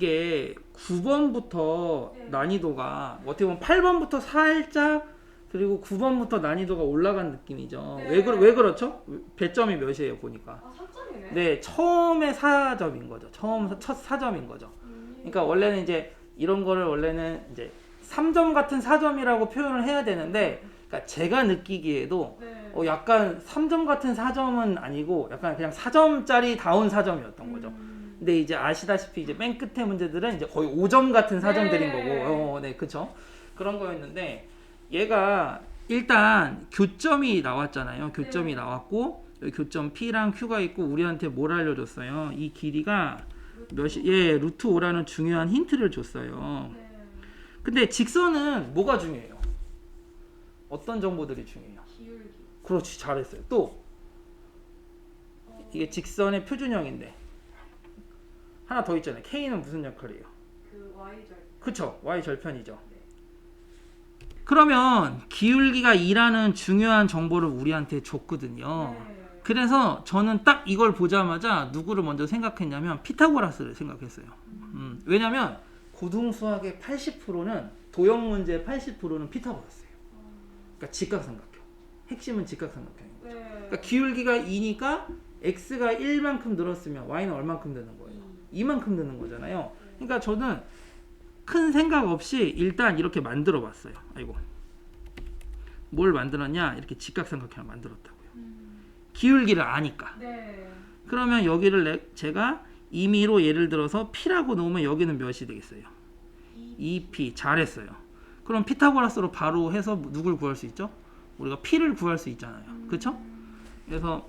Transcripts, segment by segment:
이게 9번부터 네. 난이도가 어떻게 보면 8번부터 살짝 그리고 9번부터 난이도가 올라간 느낌이죠. 네. 왜 그렇죠? 배점이 몇이에요 보니까? 아 3점이네. 네, 처음에 4점인 거죠. 첫 4점인 거죠. 그러니까 원래는 이제 이런 거를 원래는 이제 3점 같은 4점이라고 표현을 해야 되는데, 그러니까 제가 느끼기에도 네. 약간 3점 같은 4점은 아니고 약간 그냥 4점짜리 다운 4점이었던 거죠. 근데 이제 아시다시피 이제 맨 끝에 문제들은 이제 거의 5점 같은 4점들인 네. 거고, 네, 그쵸? 그런 거였는데 얘가 일단 교점이 나왔잖아요. 교점이 네. 나왔고 여기 교점 P랑 Q가 있고 우리한테 뭘 알려줬어요? 이 길이가 예, 루트 5라는 중요한 힌트를 줬어요. 네. 근데 직선은 뭐가 중요해요? 어떤 정보들이 중요해요? 기울기. 그렇지, 잘했어요. 또 이게 직선의 표준형인데 하나 더 있잖아요. K는 무슨 역할이에요? 그 Y절. 그쵸, Y 절편이죠. 네. 그러면 기울기가 2라는 중요한 정보를 우리한테 줬거든요. 네. 그래서 저는 딱 이걸 보자마자 누구를 먼저 생각했냐면 피타고라스를 생각했어요. 왜냐면 고등수학의 80%는 도형 문제의 80%는 피타고라스예요. 그러니까 직각삼각형. 핵심은 직각삼각형인 거죠. 네. 그러니까 기울기가 2니까 x가 1만큼 늘었으면 y는 얼만큼 되는 거예요? 2만큼 되는 거잖아요. 그러니까 저는 큰 생각 없이 일단 이렇게 만들어 봤어요. 아이고. 뭘 만들었냐? 이렇게 직각삼각형을 만들었다고요. 기울기를 아니까. 네. 그러면 여기를 제가 임의로 예를 들어서 P라고 놓으면 여기는 몇이 되겠어요? 2P. 잘했어요. 그럼 피타고라스로 바로 해서 누굴 구할 수 있죠? 우리가 P를 구할 수 있잖아요. 그쵸? 그래서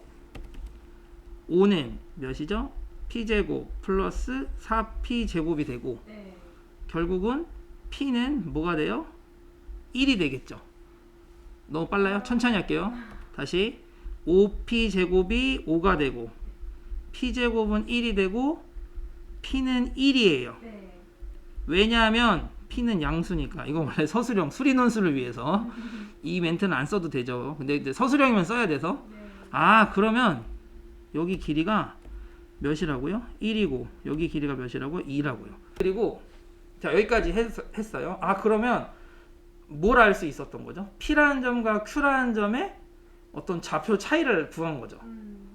5는 몇이죠? P제곱 플러스 4P 제곱이 되고 네. 결국은 P는 뭐가 돼요? 1이 되겠죠. 너무 빨라요? 천천히 할게요. 다시 5P 제곱이 5가 되고 P 제곱은 1이 되고 P는 1이에요. 네. 왜냐하면 P는 양수니까. 이거 원래 서술형 수리논술을 위해서 이 멘트는 안 써도 되죠. 근데 이제 서술형이면 써야 돼서. 네. 아, 그러면 여기 길이가 몇이라고요? 1이고 여기 길이가 몇이라고요? 2라고요. 그리고 자, 여기까지 했어요. 아, 그러면 뭘 알 수 있었던 거죠? P라는 점과 Q라는 점의 어떤 좌표 차이를 구한 거죠.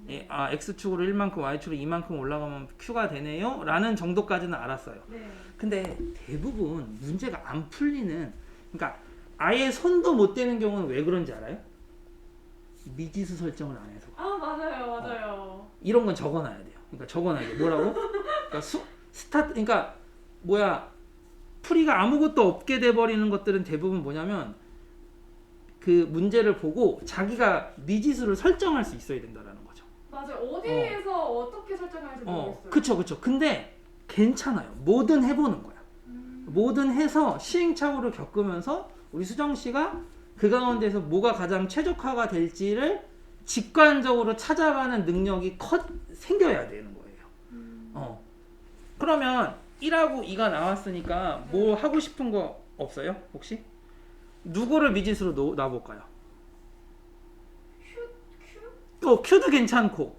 예, 아, X축으로 1만큼 Y축으로 2만큼 올라가면 Q가 되네요 라는 정도까지는 알았어요. 네. 근데 대부분 문제가 안 풀리는, 그러니까 아예 손도 못 대는 경우는 왜 그런지 알아요? 미지수 설정을 안 해서. 아 맞아요. 이런 건 적어놔야 돼요. 그러니까 적어놔야 돼요. 뭐라고? 그러니까 그러니까 뭐야, 풀이가 아무것도 없게 돼버리는 것들은 대부분 뭐냐면 그 문제를 보고 자기가 미지수를 설정할 수 있어야 된다라는 거죠. 맞아요. 어디에서 어떻게 설정할지 모르겠어요. 그쵸. 근데 괜찮아요. 뭐든 해보는 거야. 뭐든 해서 시행착오를 겪으면서 우리 수정 씨가 그 가운데서 뭐가 가장 최적화가 될지를 직관적으로 찾아가는 능력이 생겨야 되는 거예요. 그러면 1하고 2가 나왔으니까 뭐 하고 싶은 거 없어요? 혹시? 누구를 미지수로 놔볼까요? Q도 괜찮고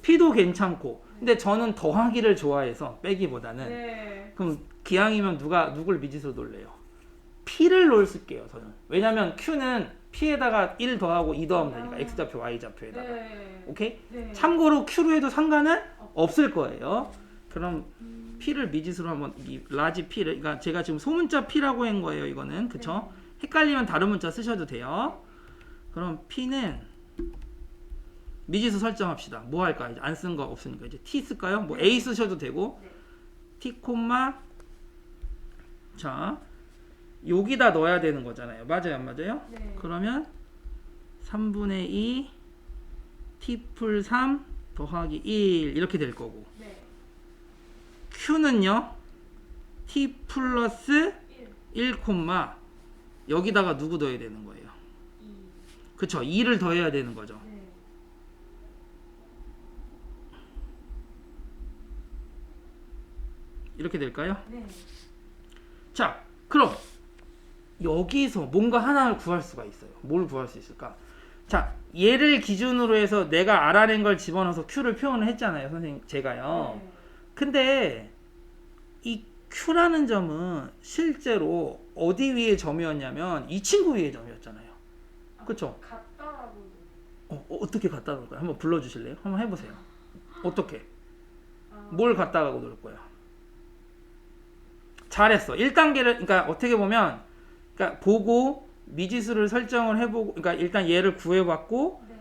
P도 괜찮고. 근데 저는 더하기를 좋아해서 빼기보다는. 네. 그럼 기왕이면 누굴 미지수로 놓을래요? P를 놓을게요. 저는. 왜냐면 Q는 P에다가 1 더하고 2 더하면 되니까. X좌표, Y좌표에다가. 네. 오케이? 네. 참고로 Q로 해도 상관은 없을 거예요. 그럼 P를 미지수로 한번, 이 라지 P를, 그러니까 제가 지금 소문자 P라고 한 거예요. 이거는. 그쵸? 헷갈리면 다른 문자 쓰셔도 돼요. 그럼 P는 미지수 설정합시다. 뭐 할까? 이제 안 쓴 거 없으니까 이제 T 쓸까요? 뭐 A 쓰셔도 되고. 네. T 콤마, 자, 여기다 넣어야 되는 거잖아요. 맞아요, 안 맞아요? 네. 그러면 3분의 2 T 풀 3 더하기 1 이렇게 될 거고. 네. Q는요, T 플러스 1 콤마 여기다가 누구 더해야 되는 거예요? 2. 그쵸, 2를 더해야 되는 거죠. 네. 이렇게 될까요? 네. 자, 그럼 여기서 뭔가 하나를 구할 수가 있어요. 뭘 구할 수 있을까? 자, 얘를 기준으로 해서 내가 알아낸 걸 집어넣어서 Q를 표현을 했잖아요. 선생님, 제가요. 네. 근데 이 Q라는 점은 실제로 어디 위의 점이었냐면 이 친구 위의 점이었잖아요. 그쵸? 같다라고. 어떻게 갖다 놓을까요? 한번 불러주실래요? 한번 해보세요. 어떻게? 아, 뭘 갖다가 놓을 거예요? 잘했어. 1단계를, 그러니까 어떻게 보면, 그러니까 보고 미지수를 설정을 해보고, 그러니까 일단 얘를 구해봤고, 네.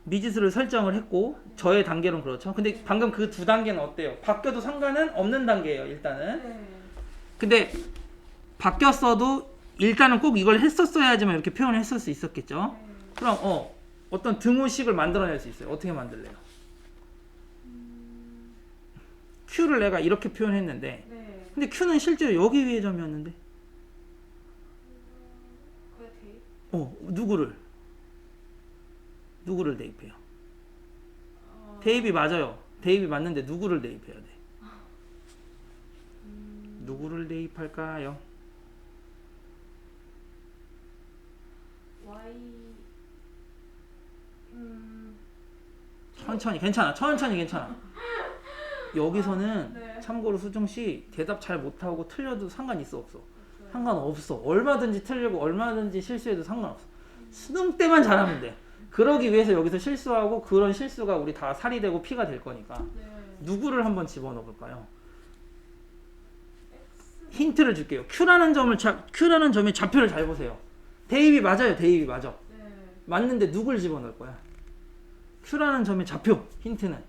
미지수를 설정을 했고, 저의 단계는 그렇죠. 근데 방금 그 두 단계는 어때요? 바뀌어도 상관은 없는 단계예요, 일단은. 네. 근데 바뀌었어도 일단은 꼭 이걸 했었어야지만 이렇게 표현을 했을 수 있었겠죠. 네. 그럼 어떤 등호식을 만들어낼 수 있어요. 어떻게 만들래요? Q를 내가 이렇게 표현했는데, 네. 근데 Q는 실제로 여기 위의 점이었는데, 그게 대입? 누구를 대입해요? 어, 대입이 맞아요. 대입이 맞는데 누구를 대입해야 돼? 누구를 대입할까요? Y. 천천히, 괜찮아. 천천히 괜찮아. 여기서는 네. 참고로 수정씨 대답 잘 못하고 틀려도 상관 있어 없어? 없어요. 상관없어. 얼마든지 틀리고 얼마든지 실수해도 상관없어. 수능 때만 잘하면 돼. 그러기 위해서 여기서 실수하고 그런 실수가 우리 다 살이 되고 피가 될 거니까. 네. 누구를 한번 집어넣어 볼까요? X. 힌트를 줄게요. Q라는 점의 좌표를 잘 보세요. 대입이 맞아요. 대입이 맞아. 네. 맞는데 누굴 집어넣을 거야? Q라는 점의 좌표. 힌트는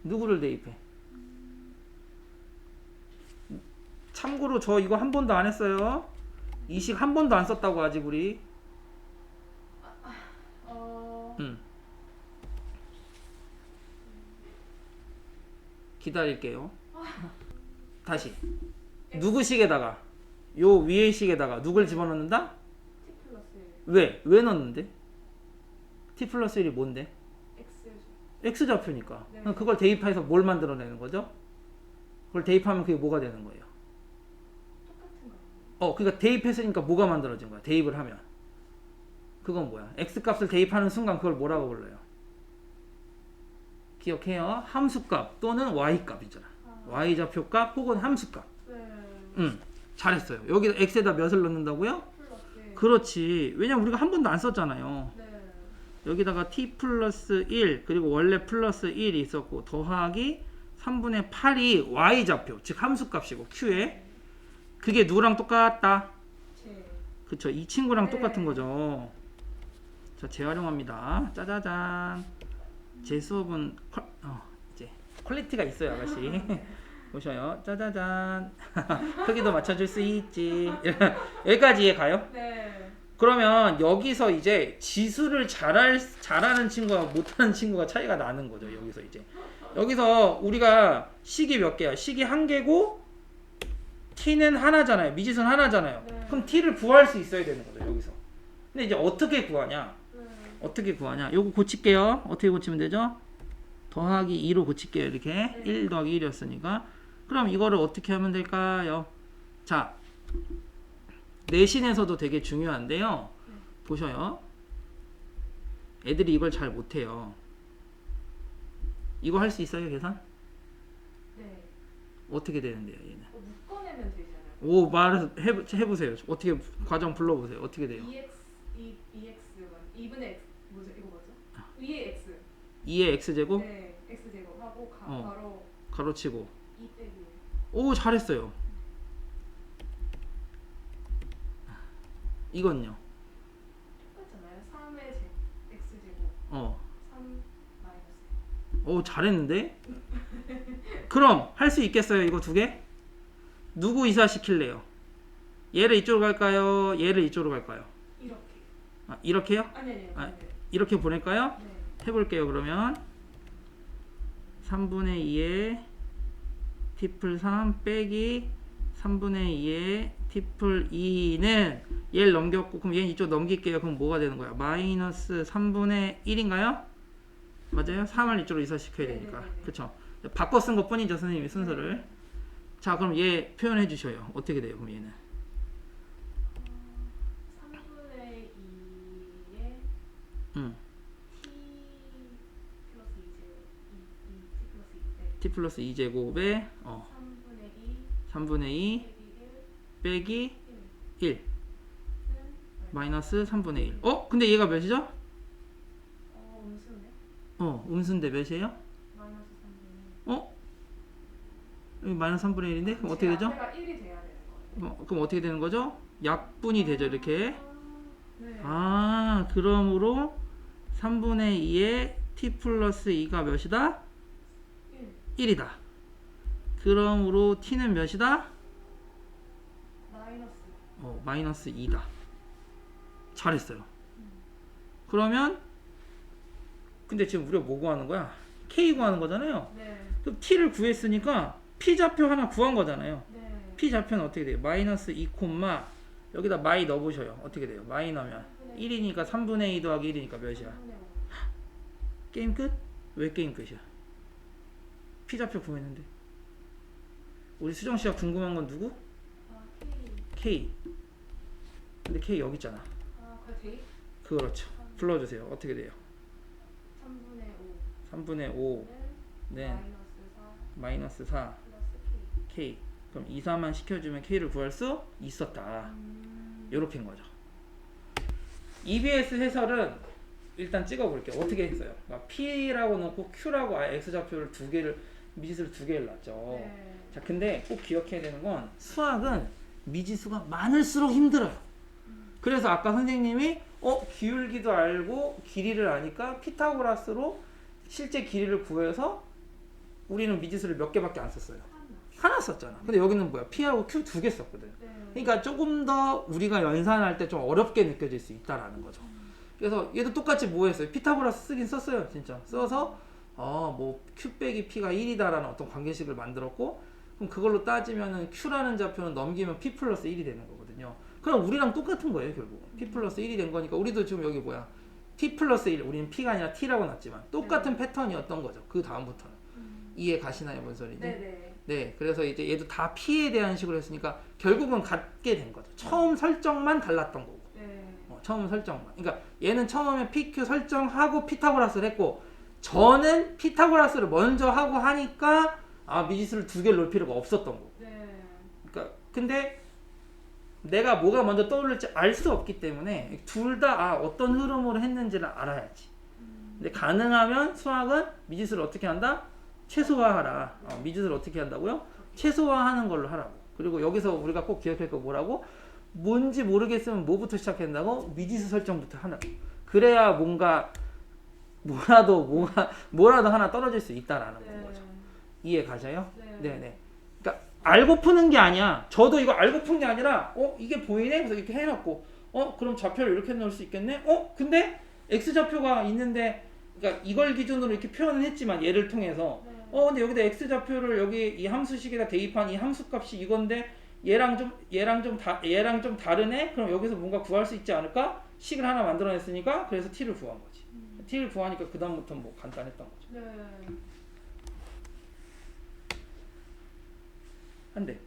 누구를 대입해? 참고로 저 이거 한 번도 안 했어요. 이 식 한 번도 안 썼다고 아직 우리. 기다릴게요. 다시. 누구 식에다가 요 위의 식에다가 누굴 집어넣는다? T 플러스 왜? 왜 넣는데? T 플러스 1이 뭔데? X. X좌표니까. 네. 그럼 그걸 대입해서 뭘 만들어내는 거죠? 그걸 대입하면 그게 뭐가 되는 거예요? 똑같은 거. 그러니까 대입했으니까 뭐가 만들어진 거야? 대입을 하면. 그건 뭐야? X값을 대입하는 순간 그걸 뭐라고 불러요? 기억해요. 함수값 또는 Y값이잖아. Y좌표값 혹은 함수값. 네. 잘했어요. 여기 X에다 몇을 넣는다고요? 플러스. 그렇지. 왜냐면 우리가 한 번도 안 썼잖아요. 네. 여기다가 t 플러스 1 그리고 원래 플러스 1이 있었고 더하기 3분의 8이 y좌표 즉 함수값이고 q에 그게 누구랑 똑같다? 제. 그쵸. 이 친구랑 네. 똑같은 거죠. 자, 재활용합니다. 짜자잔. 제 수업은 이제 퀄리티가 있어요, 아가씨. 보셔요. 짜자잔. 크기도 맞춰줄 수 있지. 여기까지 이해 가요? 네. 그러면 여기서 이제 지수를 잘하는 친구와 못하는 친구가 차이가 나는 거죠. 여기서 이제 여기서 우리가 식이 몇 개야? 식이 한 개고 t는 하나잖아요. 미지수는 하나잖아요. 네. 그럼 t를 구할 수 있어야 되는 거죠. 여기서. 근데 이제 어떻게 구하냐? 네. 어떻게 구하냐? 요거 고칠게요. 어떻게 고치면 되죠? 더하기 2로 고칠게요. 이렇게 네. 1 더하기 1이었으니까 그럼 이거를 어떻게 하면 될까요? 자, 내신에서도 되게 중요한데요. 보셔요. 애들이 이걸 잘 못해요. 이거 할 수 있어요, 계산? 네. 어떻게 되는데요, 얘는? 묶어내면 되잖아요. 오, 말해서 해보세요. 어떻게 과정 불러보세요. 어떻게 돼요? 2x가 2분의 x 뭐죠? 이거 뭐죠? 위에 x. 2의 x제곱 네. x 제곱 하고 바로 가로치고 2 빼기. 오, 잘했어요. 이건요. 똑같잖아요. 3의 x 제곱. 3 마이너스. 오, 잘했는데? 그럼 할 수 있겠어요, 이거 두 개? 누구 이사시킬래요? 얘를 이쪽으로 갈까요? 얘를 이쪽으로 갈까요? 이렇게. 이렇게요? 아니. 아, 이렇게 보낼까요? 네. 해볼게요. 그러면 3분의 2에 t플 3 빼기 3분의 2에 t플 2는 얘를 넘겼고 그럼 얘는 이쪽 넘길게요. 그럼 뭐가 되는 거야? 마이너스 3분의 1인가요? 맞아요? 3을 이쪽으로 이사시켜야 되니까. 네네네네. 그쵸? 바꿔 쓴 것 뿐이죠, 선생님이 순서를. 자, 그럼 얘 표현해 주셔요. 어떻게 돼요, 그럼 얘는? 3분의 2에 응. t 플러스 2 제곱에 3분의 2 3분의 2 3분의 2 빼기 1 마이너스 3분의 1. 근데 얘가 몇이죠? 음수네. 음수인데 몇이에요? 마이너스 3분의 1. 여기 마이너스 3분의 1인데 그럼 어떻게 되죠? 제가 1이 돼야 되는 거예요. 그럼 어떻게 되는 거죠? 약분이 되죠, 이렇게. 네. 그러므로 3분의 2에 t 플러스 2가 몇이다? 1. 1이다. 그러므로 t는 몇이다? 마이너스. 마이너스 2다. 잘했어요. 그러면 근데 지금 우리가 뭐 구하는 거야? k 구하는 거잖아요. 네. 그럼 t를 구했으니까 p좌표 하나 구한 거잖아요. 네. p좌표는 어떻게 돼요? 마이너스 2 콤마 여기다 마이 넣어보셔요. 어떻게 돼요? 마이 넣으면 1이니까 3분의 2 더하기 1이니까 몇이야? 3분의 5. 게임 끝? 왜 게임 끝이야? p좌표 구했는데 우리 수정씨가 궁금한 건 누구? K. k. 근데 k 여기 있잖아. 그래 되게 그렇죠. 불러주세요. 어떻게 돼요? 3분의 5. 3분의 5 네 마이너스 4 마이너스 4 플러스 K. k. 그럼 2, 4만 시켜주면 k를 구할 수 있었다. 요렇게인 거죠. EBS 해설은 일단 찍어볼게요. 어떻게 했어요? P라고 넣고 Q라고 X좌표를 두 개를 미지수를 두 개를 놨죠. 네. 자, 근데 꼭 기억해야 되는 건 수학은 미지수가 많을수록 힘들어요. 그래서 아까 선생님이 기울기도 알고 길이를 아니까 피타고라스로 실제 길이를 구해서 우리는 미지수를 몇 개밖에 안 썼어요. 하나 썼잖아. 근데 여기는 뭐야? P하고 Q 두 개 썼거든. 네. 그러니까 조금 더 우리가 연산할 때 좀 어렵게 느껴질 수 있다라는 거죠. 그래서 얘도 똑같이 뭐 했어요? 피타고라스 쓰긴 썼어요. 진짜 써서 뭐 Q 빼기 P가 1이다라는 어떤 관계식을 만들었고, 그럼 그걸로 따지면은 Q라는 좌표는 넘기면 P 플러스 1이 되는 거거든요. 그럼 우리랑 똑같은 거예요. 결국 P 플러스 1이 된 거니까 우리도 지금 여기 뭐야? T 플러스 1, 우리는 P가 아니라 T라고 놨지만 똑같은 패턴이었던 거죠. 그 다음부터는. 이해 가시나요? 뭔 소리인지? 네네. 네, 그래서 이제 얘도 다 P에 대한 식으로 했으니까 결국은 같게 된 거죠. 처음 설정만 달랐던 거고. 네. 처음 설정만. 그러니까 얘는 처음에 PQ 설정하고 피타고라스를 했고, 저는 피타고라스를 먼저 하고 하니까 미지수를 두 개를 놓을 필요가 없었던 거고. 네. 그러니까 근데 내가 뭐가 먼저 떠오를지 알 수 없기 때문에 둘 다 어떤 흐름으로 했는지를 알아야지. 근데 가능하면 수학은 미지수를 어떻게 한다? 최소화하라. 미지수를 어떻게 한다고요? 최소화하는 걸로 하라고. 그리고 여기서 우리가 꼭 기억할 거 뭐라고? 뭔지 모르겠으면 뭐부터 시작해야 된다고? 미지수 설정부터 하나. 그래야 뭔가 뭐라도 하나 떨어질 수 있다라는 네. 거죠. 이해 가셔요? 네. 네네. 그러니까 알고 푸는 게 아니야. 저도 이거 알고 푼 게 아니라 이게 보이네? 그래서 이렇게 해놓고 그럼 좌표를 이렇게 넣을 수 있겠네? 근데 X좌표가 있는데, 그러니까 이걸 기준으로 이렇게 표현을 했지만 얘를 통해서 네. 근데 여기다 X좌표를 여기 이 함수식에다 대입한 이 함수값이 이건데 얘랑 좀 다르네? 그럼 여기서 뭔가 구할 수 있지 않을까? 식을 하나 만들어냈으니까 그래서 T를 구한 거지. T를 구하니까 그 다음부터는 뭐 간단했던 거죠. 네. 한데